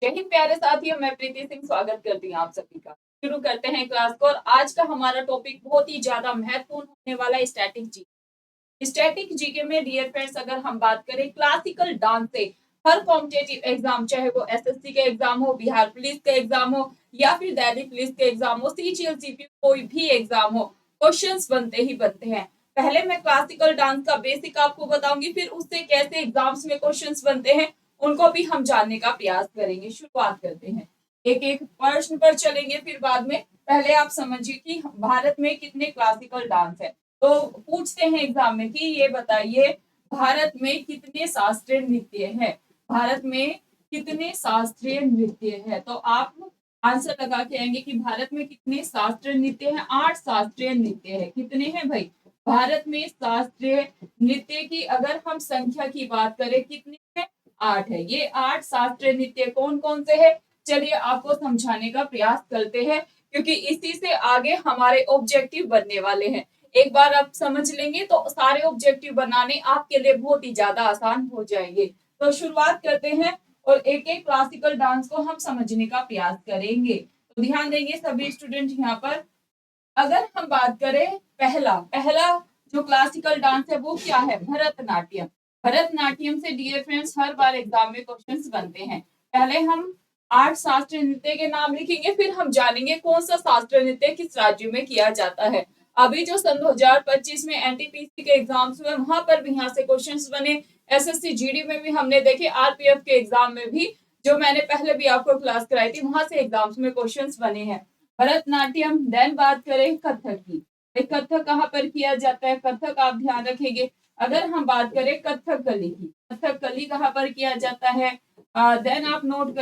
जय हिंद प्यारे साथियों, मैं प्रीति सिंह स्वागत करती हूँ आप सभी का। शुरू करते हैं क्लास को। और आज का हमारा टॉपिक बहुत ही ज्यादा महत्वपूर्ण होने वाला है, स्टैटिक जीके। स्टैटिक जीके में डियर फ्रेंड्स, अगर हम बात करें क्लासिकल डांस से हर कॉम्पिटेटिव एग्जाम, चाहे वो एसएससी का एग्जाम हो, बिहार पुलिस का एग्जाम हो, या फिर दिल्ली पुलिस का एग्जाम हो, सीजीएल सीपीयू कोई भी एग्जाम हो, क्वेश्चंस बनते ही बनते हैं। पहले मैं क्लासिकल डांस का बेसिक आपको बताऊंगी, फिर उससे कैसे एग्जाम्स में क्वेश्चंस बनते हैं उनको भी हम जानने का प्रयास करेंगे। शुरुआत करते हैं, एक एक प्रश्न पर चलेंगे, फिर बाद में पहले आप समझिए कि भारत में कितने क्लासिकल डांस है। तो पूछते हैं एग्जाम में कि ये बताइए, भारत में कितने शास्त्रीय नृत्य है। भारत में कितने शास्त्रीय नृत्य है, तो आप आंसर लगा के आएंगे कि भारत में कितने शास्त्रीय नृत्य है। 8 शास्त्रीय नृत्य है। कितने हैं भाई? भारत में शास्त्रीय नृत्य की अगर हम संख्या की बात करें, कितने हैं? 8 है। ये 8 शास्त्रीय नृत्य कौन कौन से है, चलिए आपको समझाने का प्रयास करते हैं, क्योंकि इसी से आगे हमारे ऑब्जेक्टिव बनने वाले हैं। एक बार आप समझ लेंगे तो सारे ऑब्जेक्टिव बनाने आपके लिए बहुत ही ज्यादा आसान हो जाएंगे। तो शुरुआत करते हैं और एक एक क्लासिकल डांस को हम समझने का प्रयास करेंगे। तो ध्यान देंगे सभी स्टूडेंट यहाँ पर। अगर हम बात करें, पहला पहला जो क्लासिकल डांस है वो क्या है? भरतनाट्यम। भरतनाट्यम से डियर फ्रेंड्स हर बार एग्जाम में क्वेश्चंस बनते हैं। पहले हम 8 शास्त्रीय नृत्य के नाम लिखेंगे, फिर हम जानेंगे कौन सा शास्त्रीय नृत्य किस राज्य में किया जाता है। अभी जो सन 2025 में एनटीपीसी के एग्जाम्स हुए, वहां पर भी यहाँ से क्वेश्चंस बने। एसएससी जीडी में भी हमने देखे, आरपीएफ के एग्जाम में भी, जो मैंने पहले भी आपको क्लास कराई थी, वहां से एग्जाम्स में क्वेश्चंस बने हैं। भरतनाट्यम। देन बात करें कथक की। कथक कहाँ पर किया जाता है? कथक आप ध्यान रखेंगे। अगर हम बात करें कथकली की, कथकली कहाँ पर किया जाता है? देन आप नोट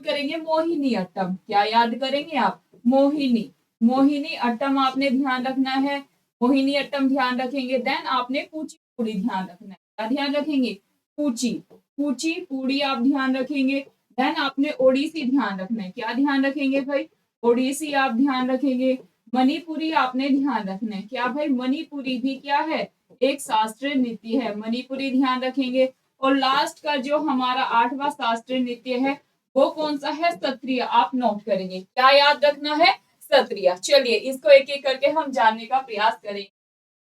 करेंगे मोहिनी अट्टम। क्या याद करेंगे आप? मोहिनी। मोहिनी अट्टम आपने ध्यान रखना है। मोहिनी अट्टम ध्यान रखेंगे। देन आपने कुचिपुड़ी ध्यान रखना है। क्या ध्यान रखेंगे? कुचिपुड़ी आप ध्यान रखेंगे। देन आपने ओडिसी ध्यान रखना है। क्या ध्यान रखेंगे भाई? ओडिसी आप ध्यान रखेंगे। मणिपुरी आपने ध्यान रखना है। क्या भाई? मणिपुरी भी क्या है? एक शास्त्रीय नृत्य है। मणिपुरी ध्यान रखेंगे। और लास्ट का जो हमारा 8वां शास्त्रीय नृत्य है वो कौन सा है? सत्रिय। आप नोट करेंगे। क्या याद रखना है? सत्रिय। चलिए इसको एक एक करके हम जानने का प्रयास करेंगे।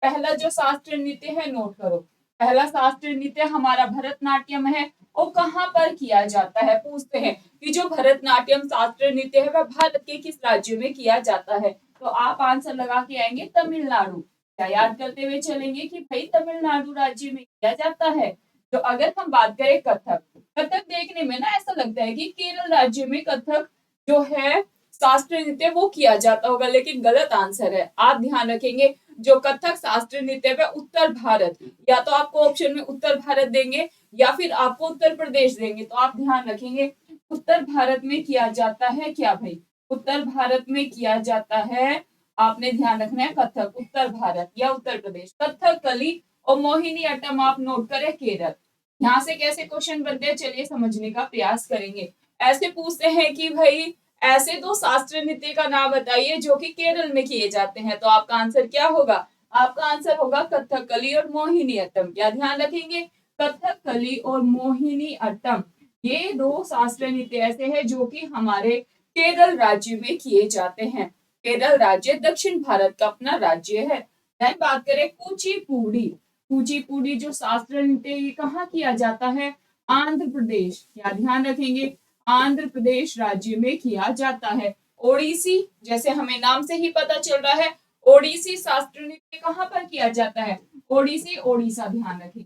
पहला जो शास्त्रीय नृत्य है नोट करो। पहला शास्त्रीय नृत्य हमारा भरतनाट्यम है। और कहाँ पर किया जाता है? पूछते हैं कि जो भरतनाट्यम शास्त्रीय नृत्य है वह भारत के किस राज्य में किया जाता है। तो आप आंसर लगा के आएंगे तमिलनाडु। क्या याद करते हुए चलेंगे कि भाई तमिलनाडु राज्य में किया जाता है। तो अगर हम बात करें कथक, कथक देखने में ना ऐसा लगता है कि केरल राज्य में कथक जो है शास्त्रीय नृत्य वो किया जाता होगा, लेकिन गलत आंसर है। आप ध्यान रखेंगे, जो कथक शास्त्रीय नृत्य है उत्तर भारत, या तो आपको ऑप्शन में उत्तर भारत देंगे या फिर आपको उत्तर प्रदेश देंगे। तो आप ध्यान रखेंगे उत्तर भारत में किया जाता है। क्या भाई? उत्तर भारत में किया जाता है। आपने ध्यान रखना है कथक उत्तर भारत या उत्तर प्रदेश। कथकली और मोहिनी अट्टम आप नोट करें केरल। यहाँ से कैसे क्वेश्चन बनते हैं चलिए समझने का प्रयास करेंगे। ऐसे पूछते हैं कि भाई ऐसे दो शास्त्रीय नृत्य का नाम बताइए जो कि केरल में किए जाते हैं। तो आपका आंसर क्या होगा? आपका आंसर होगा कथकली और मोहिनी अट्टम। क्या ध्यान रखेंगे? कथकली और मोहिनी अट्टम ये दो शास्त्रीय नृत्य ऐसे हैं जो कि हमारे केरल राज्य में किए जाते हैं। केरल राज्य दक्षिण भारत का अपना राज्य है। देन बात करें कुचिपुड़ी। कुचिपुड़ी जो शास्त्रीय नृत्य ये कहाँ किया जाता है? आंध्र प्रदेश। क्या ध्यान रखेंगे? आंध्र प्रदेश राज्य में किया जाता है। ओडिसी, जैसे हमें नाम से ही पता चल रहा है, ओडिसी शास्त्रीय नृत्य कहाँ पर किया जाता है? ओडिसी ओडिशा। ध्यान रखें,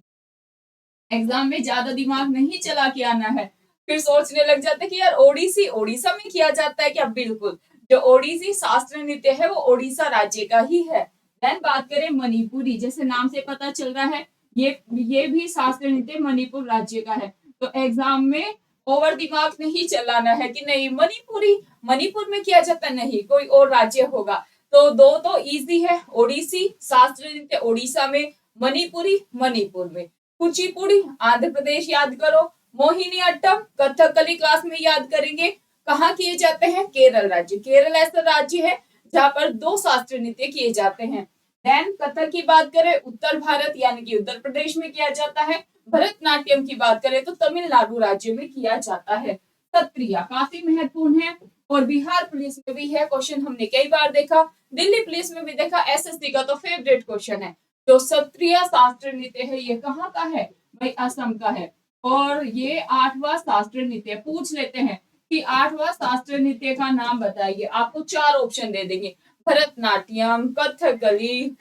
एग्जाम में ज्यादा दिमाग नहीं चला के आना है, फिर सोचने लग जाते कि यार ओडिसी ओडिशा में किया जाता है क्या? बिल्कुल, जो ओडिसी शास्त्रीय नृत्य है वो ओडिशा राज्य का ही है। देन बात करें मणिपुरी, जैसे नाम से पता चल रहा है ये भी शास्त्रीय नृत्य मणिपुर राज्य का है। तो एग्जाम में ओवर दिमाग नहीं चलाना है कि नहीं मणिपुरी मणिपुर में किया जाता, नहीं कोई और राज्य होगा। तो दो तो इजी है, ओडिसी शास्त्रीय नृत्य ओडिशा में, मणिपुरी मणिपुर में, कुचिपुड़ी आंध्र प्रदेश याद करो, मोहिनी अट्टम कथकली क्लास में याद करेंगे। कहाँ किए जाते हैं? केरल राज्य। केरल ऐसा राज्य है जहाँ पर दो शास्त्रीय नृत्य किए जाते हैं। देन कथक की बात करें उत्तर भारत यानी कि उत्तर प्रदेश में किया जाता है। भरतनाट्यम की बात करें तो तमिलनाडु राज्य में किया जाता है। सत्रिया काफी महत्वपूर्ण है और बिहार पुलिस में भी है क्वेश्चन, हमने कई बार देखा, दिल्ली पुलिस में भी देखा, एसएससी का तो फेवरेट क्वेश्चन है। जो सत्रिय शास्त्रीय नृत्य है ये कहाँ का है भाई, असम का है। और ये 8वां शास्त्रीय नृत्य, पूछ लेते हैं कि 8वां शास्त्रीय नृत्य का नाम बताइए, आपको 4 ऑप्शन दे देंगे, भरतनाट्यम, कथकली,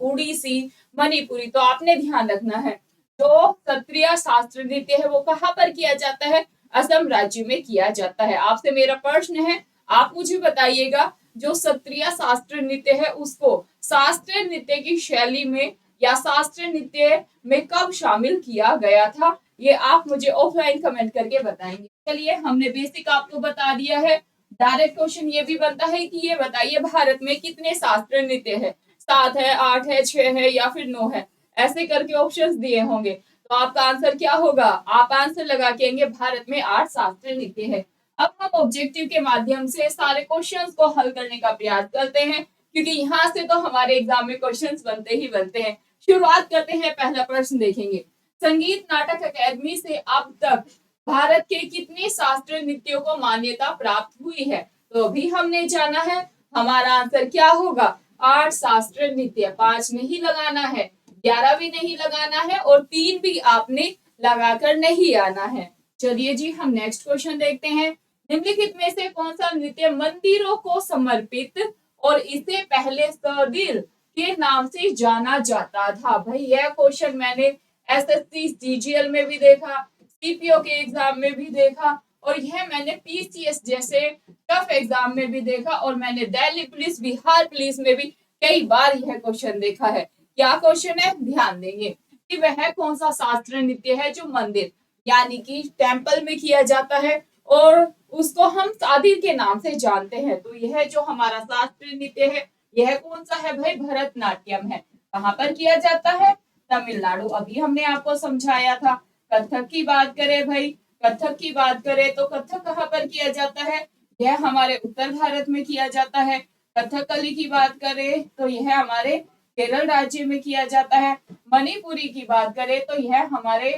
उड़ीसी, मणिपुरी। तो आपने ध्यान रखना है जो सत्रिय शास्त्रीय नृत्य है वो कहाँ पर किया जाता है, असम राज्य में किया जाता है। आपसे मेरा प्रश्न है, आप मुझे बताइएगा जो सत्रिय शास्त्रीय नृत्य है उसको शास्त्रीय नृत्य की शैली में या शास्त्रीय नृत्य में कब शामिल किया गया था, ये आप मुझे ऑफलाइन कमेंट करके बताएंगे। चलिए हमने बेसिक आपको बता दिया है। डायरेक्ट क्वेश्चन ये भी बनता है कि ये बताइए भारत में कितने शास्त्रीय नृत्य है, 7 है, 8 है, 6 है या फिर 9 है, ऐसे करके ऑप्शंस दिए होंगे। तो आपका आंसर क्या होगा, आप आंसर लगा के भारत में 8 शास्त्रीय नृत्य है। अब हम ऑब्जेक्टिव के माध्यम से सारे क्वेश्चंस को हल करने का प्रयास करते हैं, क्योंकि यहाँ से तो हमारे एग्जाम में क्वेश्चंस बनते ही बनते हैं। शुरुआत करते हैं, पहला प्रश्न देखेंगे, संगीत नाटक अकादमी से अब तक भारत के कितने शास्त्रीय नृत्यों को मान्यता प्राप्त हुई है। तो अभी हमने जाना है, हमारा आंसर क्या होगा, 8 शास्त्रीय नृत्य। 5 नहीं लगाना है, 11 भी नहीं लगाना है और 3 भी आपने लगाकर नहीं आना है। चलिए जी हम नेक्स्ट क्वेश्चन देखते हैं, निम्नलिखित में से कौन सा नृत्य मंदिरों को समर्पित और इसे पहले सदिल के नाम से जाना जाता था। भाई यह क्वेश्चन मैंने एसएससी सीजीएल में भी देखा, सीपीओ के एग्जाम में भी देखा और यह मैंने पीसीएस जैसे टफ एग्जाम में भी देखा और मैंने दिल्ली पुलिस, बिहार पुलिस में भी कई बार यह क्वेश्चन देखा है। क्या क्वेश्चन है, ध्यान देंगे कि वह कौन सा शास्त्रीय नृत्य है जो मंदिर यानी कि टेम्पल में किया जाता है और उसको हम शादी के नाम से जानते हैं। तो यह जो हमारा शास्त्रीय नृत्य है यह कौन सा है भाई, भरतनाट्यम है। कहाँ पर किया जाता है, तमिलनाडु, अभी हमने आपको समझाया था। कथक की बात करें भाई, कथक की बात करें तो कथक कहाँ पर किया जाता है, यह हमारे उत्तर भारत में किया जाता है। कथकली की बात करें तो यह हमारे केरल राज्य में किया जाता है। मणिपुरी की बात करें तो यह हमारे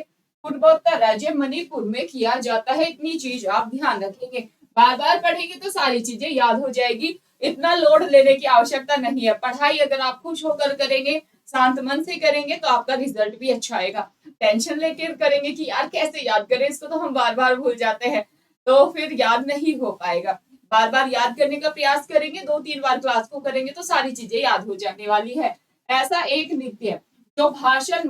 पूर्वोत्तर राज्य मणिपुर में किया जाता है। इतनी चीज आप ध्यान रखेंगे, बार बार पढ़ेंगे तो सारी चीजें याद हो जाएगी, इतना लोड लेने की आवश्यकता नहीं है। पढ़ाई अगर आप खुश होकर करेंगे, शांत मन से करेंगे तो आपका रिजल्ट भी अच्छा आएगा। टेंशन लेकर करेंगे कि यार कैसे याद करें, इसको तो हम बार बार भूल जाते हैं, तो फिर याद नहीं हो पाएगा। बार बार याद करने का प्रयास करेंगे, 2-3 बार क्लास को करेंगे तो सारी चीजें याद हो जाने वाली है। ऐसा एक नृत्य जो भाषण,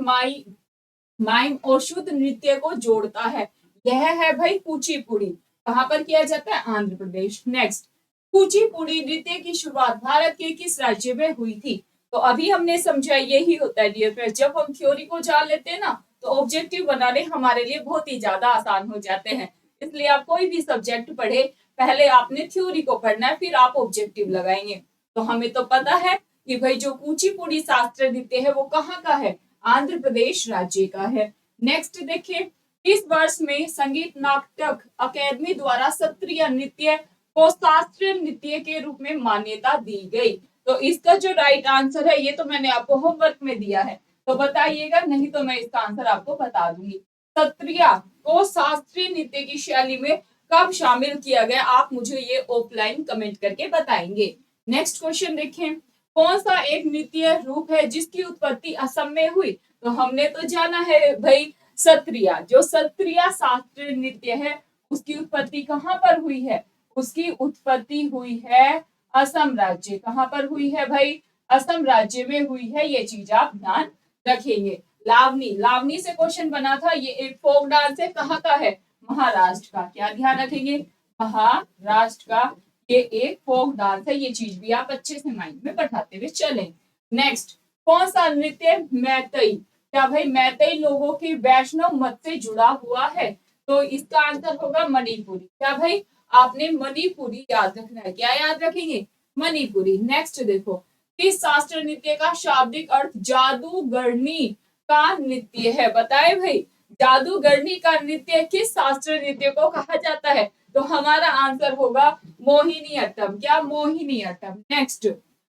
माइम और शुद्ध नृत्य को जोड़ता है, यह है भाई कुचिपुड़ी। कहाँ पर किया जाता है, आंध्र प्रदेश। नेक्स्ट, कुचिपुड़ी नृत्य की शुरुआत भारत के किस राज्य में हुई थी। तो अभी हमने समझा यही होता है डियर फ्रेंड्स, जब हम थ्योरी को जान लेते हैं ना तो ऑब्जेक्टिव बनाने हमारे लिए बहुत ही ज्यादा आसान हो जाते हैं। इसलिए आप कोई भी सब्जेक्ट पढ़े, पहले आपने थ्योरी को पढ़ना है फिर आप ऑब्जेक्टिव लगाएंगे। तो हमें तो पता है कि भाई जो कुचिपुड़ी शास्त्रीय नृत्य है वो कहाँ का है, आंध्र प्रदेश राज्य का है। नेक्स्ट देखिए, इस वर्ष में संगीत नाटक अकादमी द्वारा सत्रीय नृत्य को शास्त्रीय नृत्य के रूप में मान्यता दी गई। तो इसका जो राइट आंसर है ये तो मैंने आपको होमवर्क में दिया है, तो बताइएगा, नहीं तो मैं इसका आंसर आपको बता दूंगी। सत्रिया को शास्त्रीय नृत्य की शैली में कब शामिल किया गया, आप मुझे ये ऑफलाइन कमेंट करके बताएंगे। नेक्स्ट क्वेश्चन देखें, कौन सा एक नृत्य रूप है जिसकी उत्पत्ति असम में हुई। तो हमने तो जाना है भाई सत्रिया, जो सत्रिया शास्त्रीय नृत्य है उसकी उत्पत्ति कहाँ पर हुई है, उसकी उत्पत्ति हुई है असम राज्य। कहाँ पर हुई है भाई, असम राज्य में हुई है, ये चीज आप ध्यान रखेंगे। लावनी, लावनी से क्वेश्चन बना था, ये एक फोक डांस है, कहाँ का है, महाराष्ट्र का। क्या ध्यान रखेंगे, महाराष्ट्र का ये एक फोक डांस है, ये चीज भी आप अच्छे से माइंड में बैठाते हुए चलें। नेक्स्ट, कौन सा नृत्य मैतेई, क्या भाई मैतेई लोगों की वैष्णव मत से जुड़ा हुआ है। तो इसका आंसर होगा मणिपुरी। क्या भाई, आपने मणिपुरी याद रखना है। क्या याद रखेंगे, मणिपुरी। नेक्स्ट देखो, किस शास्त्रीय नृत्य का शाब्दिक अर्थ जादूगरनी का नृत्य है, बताए भाई जादूगरनी का नृत्य किस शास्त्रीय नृत्य को कहा जाता है। तो हमारा आंसर होगा मोहिनी अट्टम। क्या, मोहिनी अट्टम। नेक्स्ट,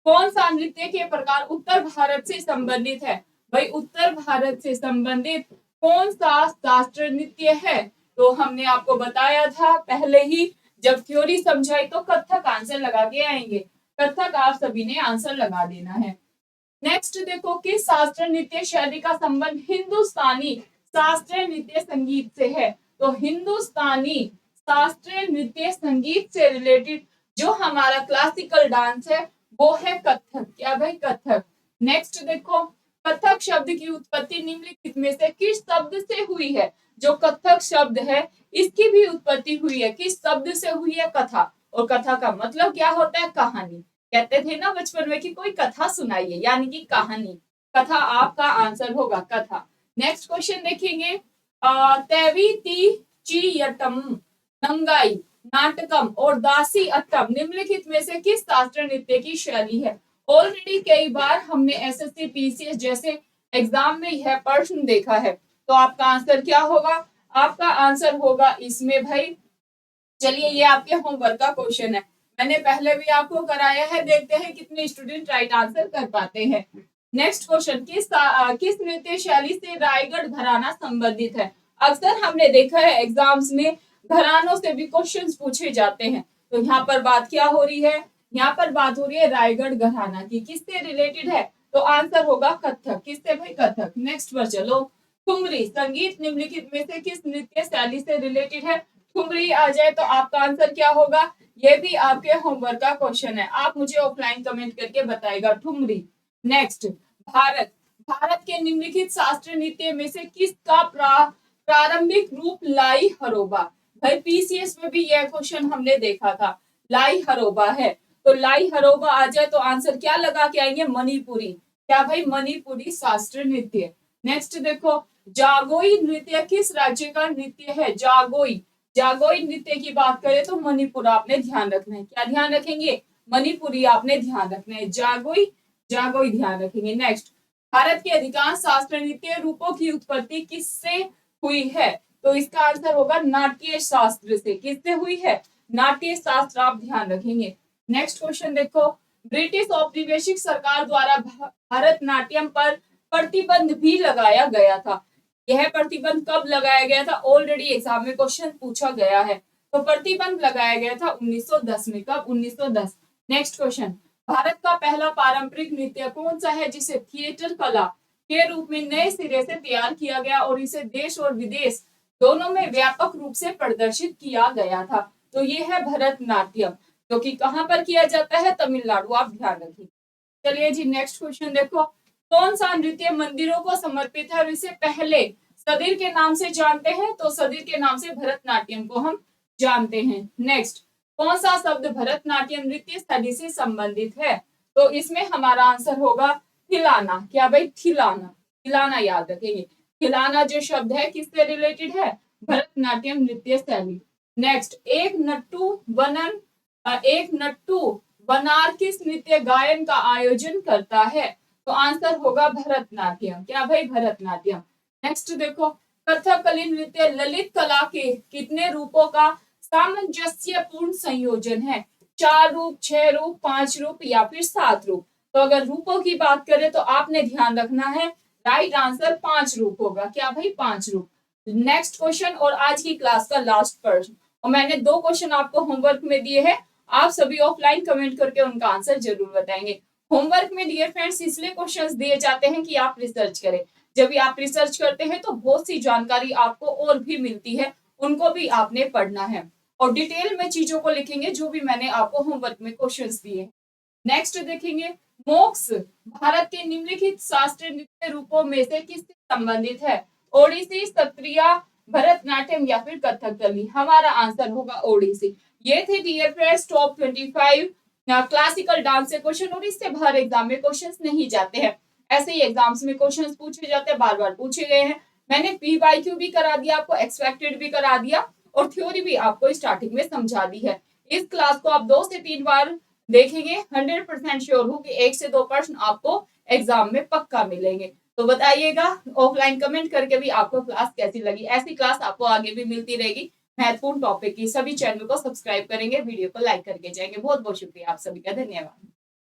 कौन सा नृत्य के प्रकार उत्तर भारत से संबंधित है। भाई उत्तर भारत से संबंधित कौन सा शास्त्रीय नृत्य है तो हमने आपको बताया था पहले ही, जब थ्योरी समझाई तो कथक आंसर लगा के आएंगे। कथक आप सभी ने आंसर लगा देना है। नेक्स्ट देखो, किस शास्त्रीय नृत्य शैली का संबंध हिंदुस्तानी शास्त्रीय नृत्य संगीत से है? तो हिंदुस्तानी शास्त्रीय नृत्य संगीत से रिलेटेड जो हमारा क्लासिकल डांस है वो है कथक। क्या भाई? कथक। नेक्स्ट देखो, कथक शब्द की उत्पत्ति निम्नलिखित में से किस शब्द से हुई है? जो कथक शब्द है इसकी भी उत्पत्ति हुई है, किस शब्द से हुई है? कथा। और कथा का मतलब क्या होता है? कहानी। कहते थे ना बचपन में कि कोई कथा सुनाइए, यानी कि कहानी। कथा आपका आंसर होगा, कथा। नेक्स्ट क्वेश्चन देखेंगे, तेवी ती चीयटम, नंगाई, नाटकम और दासी अट्टम निम्नलिखित में से किस शास्त्रीय नृत्य की शैली है? ऑलरेडी कई बार हमने एसएससी पीसीएस जैसे एग्जाम में यह प्रश्न देखा है, तो आपका आंसर क्या होगा? आपका आंसर होगा इसमें भाई, चलिए ये आपके होमवर्क का क्वेश्चन है, मैंने पहले भी आपको कराया है, देखते हैं कितने स्टूडेंट राइट आंसर कर पाते हैं। नेक्स्ट क्वेश्चन, किस नृत्य शैली से रायगढ़ घराना संबंधित है? अक्सर हमने देखा है एग्जाम्स में घरानों से भी क्वेश्चंस पूछे जाते हैं, तो यहाँ पर बात क्या हो रही है? यहाँ पर बात हो रही है रायगढ़ घराना की। किससे रिलेटेड है? तो आंसर होगा कथक। किससे भाई? कथक। नेक्स्ट पर चलो, ठुमरी संगीत निम्नलिखित में से किस नृत्य शैली से रिलेटेड है? ठुमरी आ जाए तो आपका आंसर क्या होगा? ये भी आपके होमवर्क का क्वेश्चन है, आप मुझे ऑफलाइन कमेंट करके बताएगा, ठुमरी। नेक्स्ट, भारत भारत के निम्नलिखित शास्त्रीय नृत्य में से किसका प्रारंभिक रूप लाई हरोबा? भाई पीसीएस में भी यह क्वेश्चन हमने देखा था, लाई हरोबा है, तो लाई हरोबा आ जाए तो आंसर क्या लगा के आएंगे? मणिपुरी। क्या भाई? मणिपुरी शास्त्रीय नृत्य। नेक्स्ट देखो, जागोई नृत्य किस राज्य का नृत्य है? जागोई जागोई नृत्य की बात करें तो मणिपुर आपने ध्यान रखना है। क्या ध्यान रखेंगे? मणिपुरी आपने ध्यान रखना है, जागोई जागोई ध्यान रखेंगे। नेक्स्ट, भारत के अधिकांश शास्त्रीय नृत्य रूपों की उत्पत्ति किससे हुई है? तो इसका आंसर होगा नाट्य शास्त्र से। किससे हुई है? नाट्य शास्त्र, आप ध्यान रखेंगे। नेक्स्ट क्वेश्चन देखो, ब्रिटिश औपनिवेशिक सरकार द्वारा भरतनाट्यम पर प्रतिबंध भी लगाया गया था। यह प्रतिबंध कब लगाया गया था? ऑलरेडी एग्जाम में क्वेश्चन पूछा गया है, तो प्रतिबंध लगाया गया था 1910 में। कब? 1910। नेक्स्ट क्वेश्चन, भारत का पहला पारंपरिक नृत्य कौन सा है जिसे थिएटर कला के रूप में नए सिरे से तैयार किया गया और इसे देश और विदेश दोनों में व्यापक रूप से प्रदर्शित किया गया था? तो ये है भरतनाट्यम, जो कि कहाँ पर किया जाता है? तमिलनाडु, आप ध्यान रखिए। चलिए जी नेक्स्ट क्वेश्चन देखो, कौन सा नृत्य मंदिरों को समर्पित है और इसे पहले सदीर के नाम से जानते हैं? तो सदीर के नाम से भरतनाट्यम को हम जानते हैं। नेक्स्ट, कौन सा शब्द भरतनाट्यम नृत्य शैली से संबंधित है? तो इसमें हमारा आंसर होगा थिलाना। क्या भाई? थिलाना। थिलाना याद रखेंगे। थिलाना जो शब्द है किससे रिलेटेड है? भरतनाट्यम नृत्य शैली। नेक्स्ट, एक नट्टू वनार किस नृत्य गायन का आयोजन करता है? तो आंसर होगा भरतनाट्यम। क्या भाई? भरतनाट्यम। नेक्स्ट देखो, कथकली नृत्य ललित कला के कितने रूपों का सामंजस्यपूर्ण संयोजन है? 4 रूप, 6 रूप, 5 रूप या फिर 7 रूप? तो अगर रूपों की बात करें तो आपने ध्यान रखना है, राइट आंसर 5 रूप होगा। क्या भाई? 5 रूप। नेक्स्ट क्वेश्चन और आज की क्लास का लास्ट प्रश्न, और मैंने 2 क्वेश्चन आपको होमवर्क में दिए हैं, आप सभी ऑफलाइन कमेंट करके उनका आंसर जरूर बताएंगे। होमवर्क में डियर फ्रेंड्स इसलिए क्वेश्चंस दिए जाते हैं कि आप रिसर्च करें। जब भी आप रिसर्च करते हैं तो बहुत सी जानकारी आपको और भी मिलती है, उनको भी आपने पढ़ना है और डिटेल में चीजों को लिखेंगे जो भी मैंने आपको होमवर्क में क्वेश्चंस दिए। नेक्स्ट देखेंगे, मोक्ष भारत के निम्नलिखित शास्त्रीय नृत्य रूपों में से किससे संबंधित है? ओडिसी, सत्रिय, भरतनाट्यम या फिर कथकली? हमारा आंसर होगा ओडिसी। ये थे dear friends top 25 classical dance से क्वेश्चन, और इससे बाहर एग्जाम में क्वेश्चंस नहीं जाते हैं, ऐसे ही एग्जाम्स में क्वेश्चंस पूछे जाते हैं, बार बार पूछे गए हैं। मैंने पीवाईक्यू भी करा दिया आपको, एक्सपेक्टेड भी करा दिया और थ्योरी भी आपको स्टार्टिंग में समझा दी है। इस क्लास को आप 2 से 3 बार देखेंगे, 100% श्योर हूँ कि 1 से 2 प्रश्न आपको एग्जाम में पक्का मिलेंगे। तो बताइएगा ऑफलाइन कमेंट करके भी आपको क्लास कैसी लगी। ऐसी क्लास आपको आगे भी मिलती रहेगी महत्वपूर्ण टॉपिक की। सभी चैनल को सब्सक्राइब करेंगे, वीडियो को लाइक करके जाएंगे। बहुत बहुत शुक्रिया आप सभी का, धन्यवाद।